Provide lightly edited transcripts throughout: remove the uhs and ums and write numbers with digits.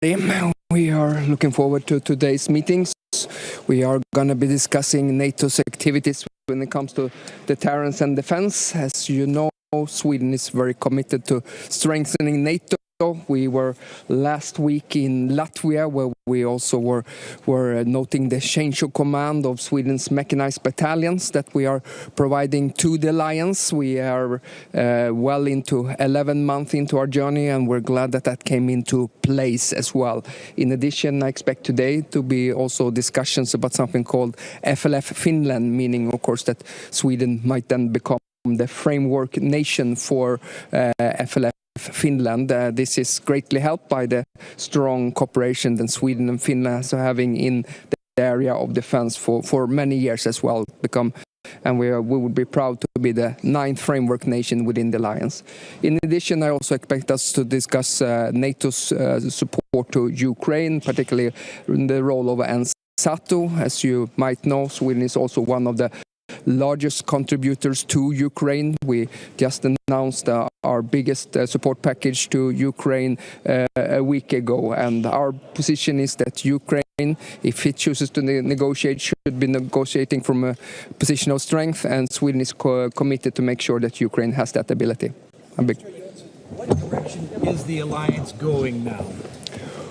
We are looking forward to today's meetings. We are going to be discussing NATO's activities when it comes to deterrence and defense. As you know, Sweden is very committed to strengthening NATO. We were last week in Latvia, where we also were noting the change of command of Sweden's mechanized battalions that we are providing to the alliance. We are well into 11 months into our journey, and we're glad that that came into place as well. In addition, I expect today to be also discussions about something called FLF Finland, meaning, of course, that Sweden might then become the framework nation for FLF Finland. This is greatly helped by the strong cooperation that Sweden and Finland are having in the area of defense for many years as well. And we would be proud to be the 9th framework nation within the alliance. In addition, I also expect us to discuss NATO's support to Ukraine, particularly in the role of NATO. As you might know, Sweden is also one of the largest contributors to Ukraine. We just announced our biggest support package to Ukraine a week ago, and our position is that Ukraine, if it chooses to negotiate, should be negotiating from a position of strength, and Sweden is committed to make sure that Ukraine has that ability. What direction is the alliance going now?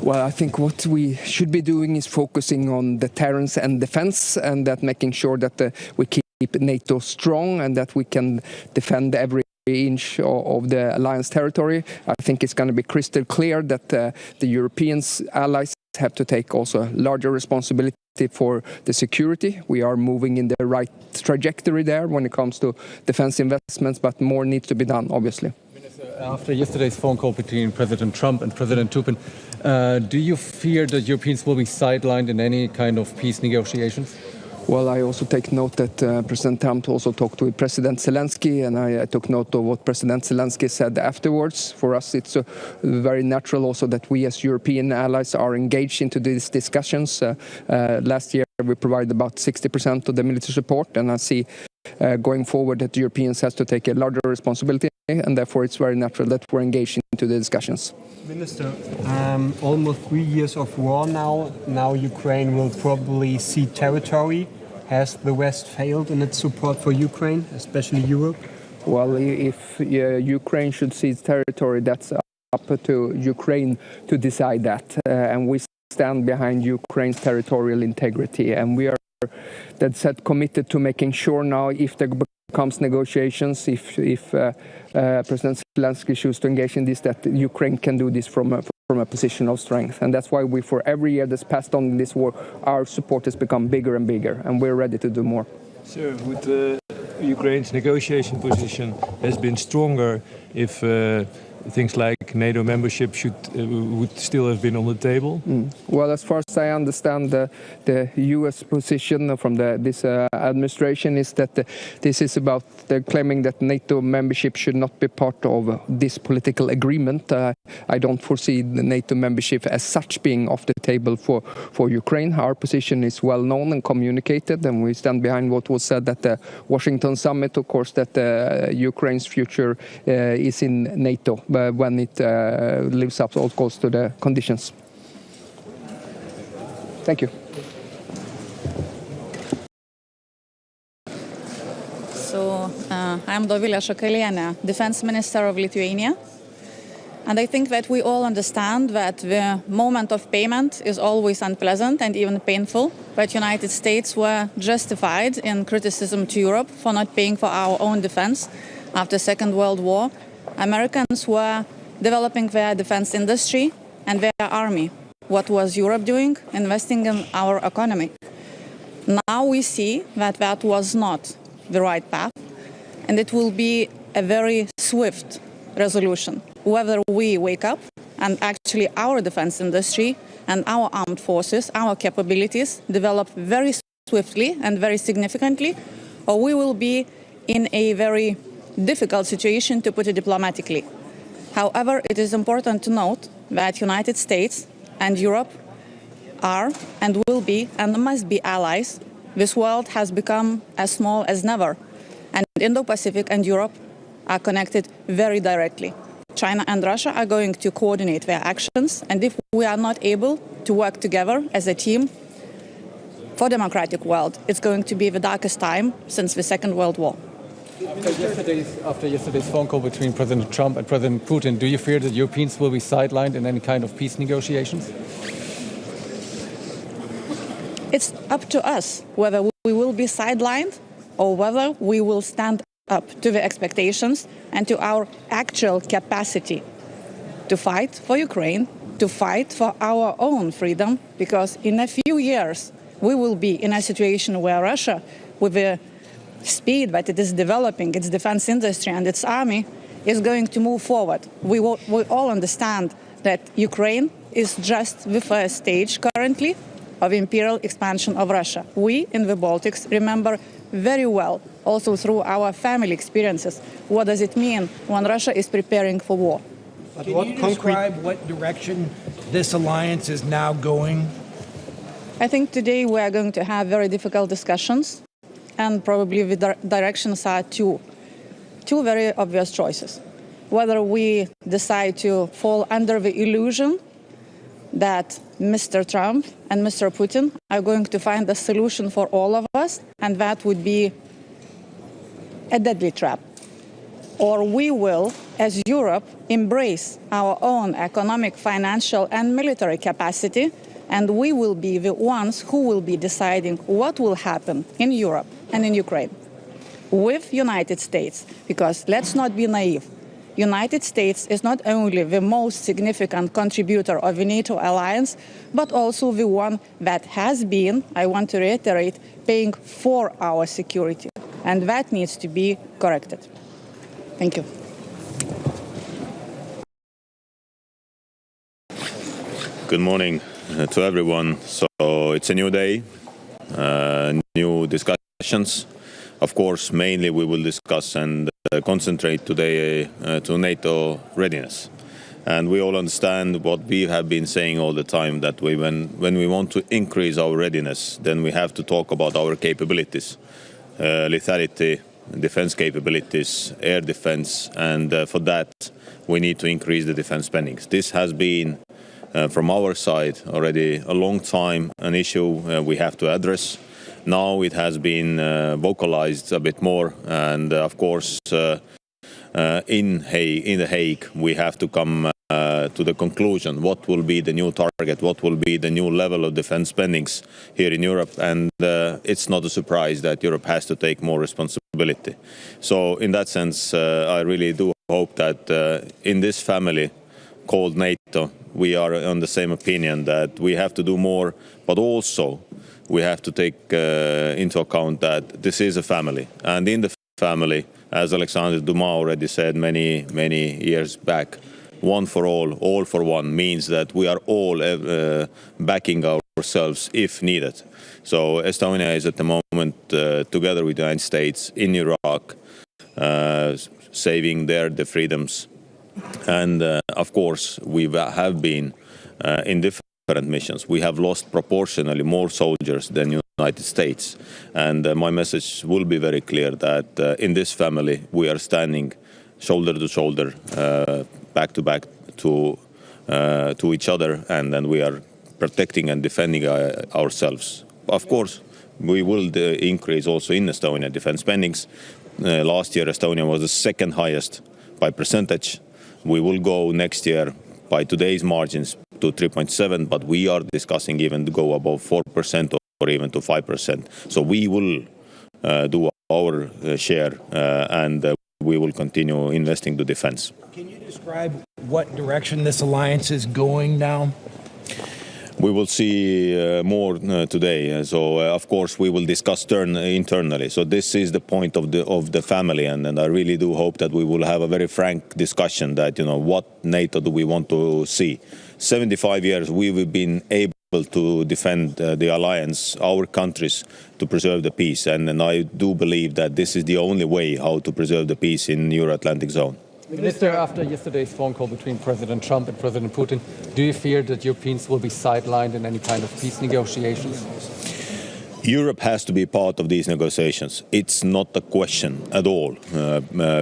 Well, I think what we should be doing is focusing on deterrence and defense, and that making sure that we keep NATO strong and that we can defend every inch of the alliance territory. I think it's going to be crystal clear that the European allies have to take also larger responsibility for the security. We are moving in the right trajectory there when it comes to defense investments, but more needs to be done, obviously. After yesterday's phone call between President Trump and President Putin, do you fear that Europeans will be sidelined in any kind of peace negotiations? Well, I also take note that President Trump also talked with President Zelensky, and I took note of what President Zelensky said afterwards. For us, it's very natural also that we as European allies are engaged into these discussions. Last year, we provided about 60% of the military support, and I see going forward that the Europeans has to take a larger responsibility, and therefore it's very natural that we're engaged into the discussions. Minister, almost 3 years of war now. Now Ukraine will probably cede territory. Has the West failed in its support for Ukraine, especially Europe? Well, if Ukraine should cede territory, that's up to Ukraine to decide that. And we stand behind Ukraine's territorial integrity. And we are, that said, committed to making sure now, if there becomes negotiations, if President Zelensky chooses to engage in this, that Ukraine can do this from a position of strength. And that's why we, for every year that's passed on in this war, our support has become bigger and bigger, and we're ready to do more. Sir, with Ukraine's negotiation position has been stronger if things like NATO membership would still have been on the table? Well, as far as I understand, the U.S. position from this administration is that this is about claiming that NATO membership should not be part of this political agreement. I don't foresee the NATO membership as such being off the table for Ukraine. Our position is well known and communicated, and we stand behind what was said at the Washington summit, of course, that Ukraine's future is in NATO. When it lives up, of course, to the conditions. Thank you. So, I'm Dovilė Šakalienė, Defense Minister of Lithuania. And I think that we all understand that the moment of payment is always unpleasant and even painful. But United States were justified in criticism to Europe for not paying for our own defense after the Second World War. Americans were developing their defense industry and their army. What was Europe doing? Investing in our economy. Now we see that that was not the right path, and it will be a very swift resolution. Whether we wake up and actually our defense industry and our armed forces, our capabilities develop very swiftly and very significantly, or we will be in a very difficult situation, to put it diplomatically. However, it is important to note that United States and Europe are and will be and must be allies. This world has become as small as never, and Indo-Pacific and Europe are connected very directly. China and Russia are going to coordinate their actions, and if we are not able to work together as a team for democratic world, it's going to be the darkest time since the Second World War. After yesterday's phone call between President Trump and President Putin, do you fear that Europeans will be sidelined in any kind of peace negotiations? It's up to us whether we will be sidelined or whether we will stand up to the expectations and to our actual capacity to fight for Ukraine, to fight for our own freedom, because in a few years we will be in a situation where Russia, with the speed that it is developing its defense industry and its army, is going to move forward. We all understand that Ukraine is just the first stage currently of imperial expansion of Russia. We in the Baltics remember very well, also through our family experiences, what does it mean when Russia is preparing for war. Can you describe what direction this alliance is now going? I think today we are going to have very difficult discussions, and probably the directions are two very obvious choices. Whether we decide to fall under the illusion that Mr. Trump and Mr. Putin are going to find a solution for all of us, and that would be a deadly trap. Or we will, as Europe, embrace our own economic, financial and military capacity, and we will be the ones who will be deciding what will happen in Europe and in Ukraine with United States. Because let's not be naive. United States is not only the most significant contributor of the NATO alliance, but also the one that has been, I want to reiterate, paying for our security. And that needs to be corrected. Thank you. Good morning to everyone. So it's a new day, new discussions. Of course, mainly we will discuss and concentrate today to NATO readiness. And we all understand what we have been saying all the time, that when we want to increase our readiness, then we have to talk about our capabilities, lethality, defense capabilities, air defense, and for that we need to increase the defense spending. This has been from our side already a long time an issue we have to address. Now it has been vocalized a bit more, and of course in The Hague we have to come to the conclusion what will be the new target, what will be the new level of defense spendings here in Europe, and it's not a surprise that Europe has to take more responsibility. So in that sense I really do hope that in this family called NATO we are on the same opinion that we have to do more, but also we have to take into account that this is a family, and in the family, as Alexander Dumas already said many years back, one for all for one means that we are all backing ourselves if needed. So Estonia is at the moment together with the United States in Iraq, saving the freedoms, and of course we have been in different missions. We have lost proportionally more soldiers than United States, and my message will be very clear that in this family we are standing shoulder to shoulder, back to back to each other, and then we are protecting and defending ourselves. Of course, we will increase also in Estonia defense spendings. Last year Estonia was the second highest by percentage. We will go next year by today's margins to 3.7, but we are discussing even to go above 4% or even to 5%. So we will do our share, and we will continue investing to defense. Can you describe what direction this alliance is going now? We will see more today. So of course we will discuss internally. So this is the point of the family, and I really do hope that we will have a very frank discussion that, you know, what NATO do we want to see. 75 years we've been able to defend the alliance, our countries, to preserve the peace, and I do believe that this is the only way how to preserve the peace in the Euro-Atlantic zone. Minister, after yesterday's phone call between President Trump and President Putin, do you fear that Europeans will be sidelined in any kind of peace negotiations? Europe has to be part of these negotiations. It's not a question at all,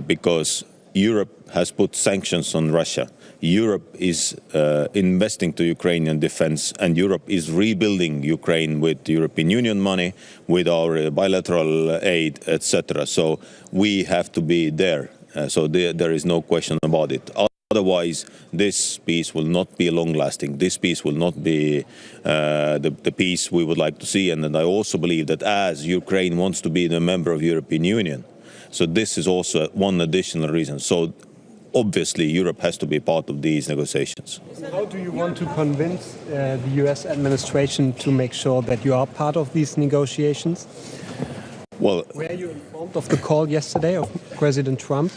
because Europe has put sanctions on Russia. Europe is investing to Ukrainian defense, and Europe is rebuilding Ukraine with European Union money, with our bilateral aid, etc. So we have to be there. So there is no question about it. Otherwise, this peace will not be long-lasting. This peace will not be the peace we would like to see. And I also believe that as Ukraine wants to be a member of the European Union, so this is also one additional reason. So obviously, Europe has to be part of these negotiations. How do you want to convince the US administration to make sure that you are part of these negotiations? Well, were you informed of the call yesterday of President Trump?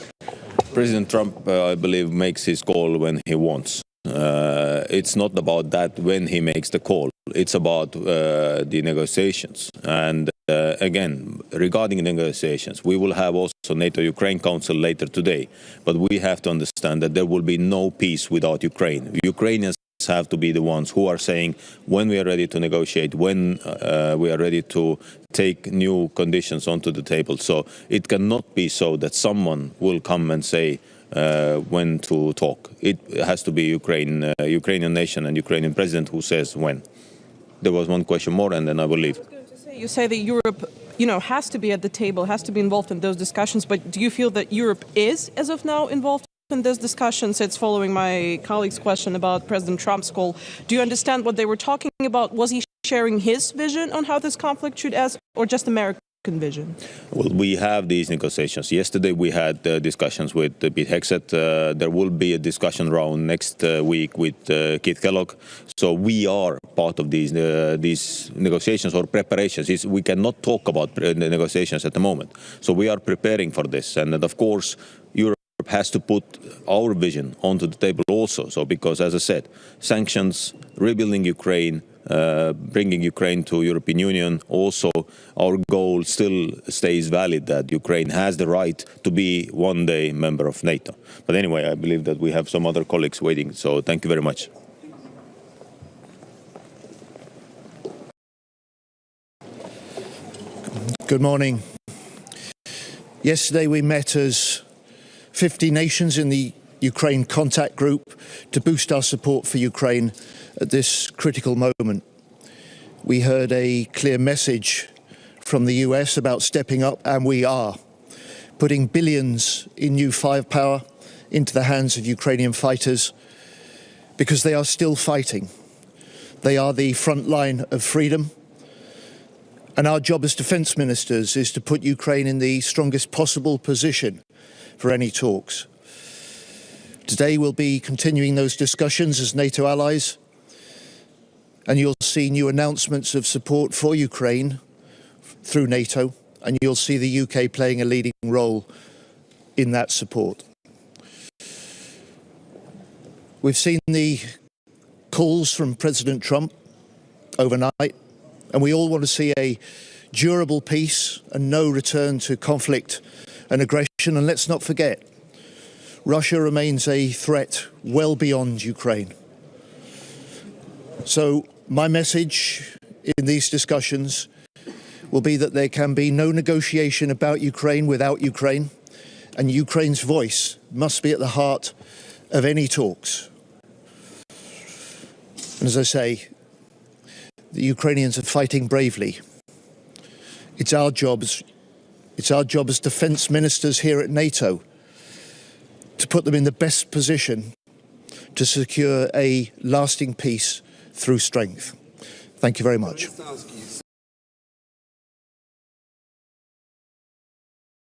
President Trump, I believe, makes his call when he wants. It's not about that when he makes the call. It's about the negotiations. And again, regarding negotiations, we will have also NATO-Ukraine Council later today. But we have to understand that there will be no peace without Ukraine. Ukrainians have to be the ones who are saying when we are ready to negotiate, when we are ready to take new conditions onto the table. So it cannot be so that someone will come and say when to talk. It has to be Ukrainian nation and Ukrainian president who says when. There was one question more, and then I will leave. You say that Europe, has to be at the table, has to be involved in those discussions. But do you feel that Europe is, as of now, involved in those discussions? It's following my colleague's question about President Trump's call. Do you understand what they were talking about? Was he sharing his vision on how this conflict should end, or just American vision? Well, we have these negotiations. Yesterday we had discussions with Pete Hegseth. There will be a discussion round next week with Keith Kellogg. So we are part of these negotiations or preparations. We cannot talk about the negotiations at the moment. So we are preparing for this. And of course, Europe has to put our vision onto the table also. So because, as I said, sanctions, rebuilding Ukraine, bringing Ukraine to European Union, also our goal still stays valid that Ukraine has the right to be one day member of NATO. But anyway, I believe that we have some other colleagues waiting, so thank you very much. Good morning. Yesterday we met as 50 nations in the Ukraine contact group to boost our support for Ukraine at this critical moment. We heard a clear message from the US about stepping up, and we are putting billions in new firepower into the hands of Ukrainian fighters because they are still fighting. They are the front line of freedom. And our job as defense ministers is to put Ukraine in the strongest possible position for any talks. Today we'll be continuing those discussions as NATO allies, and you'll see new announcements of support for Ukraine through NATO, and you'll see the UK playing a leading role in that support. We've seen the calls from President Trump overnight, and we all want to see a durable peace and no return to conflict and aggression. And let's not forget, Russia remains a threat well beyond Ukraine. So my message in these discussions will be that there can be no negotiation about Ukraine without Ukraine, and Ukraine's voice must be at the heart of any talks. And as I say, the Ukrainians are fighting bravely. It's our job as defense ministers here at NATO to put them in the best position to secure a lasting peace through strength. Thank you very much.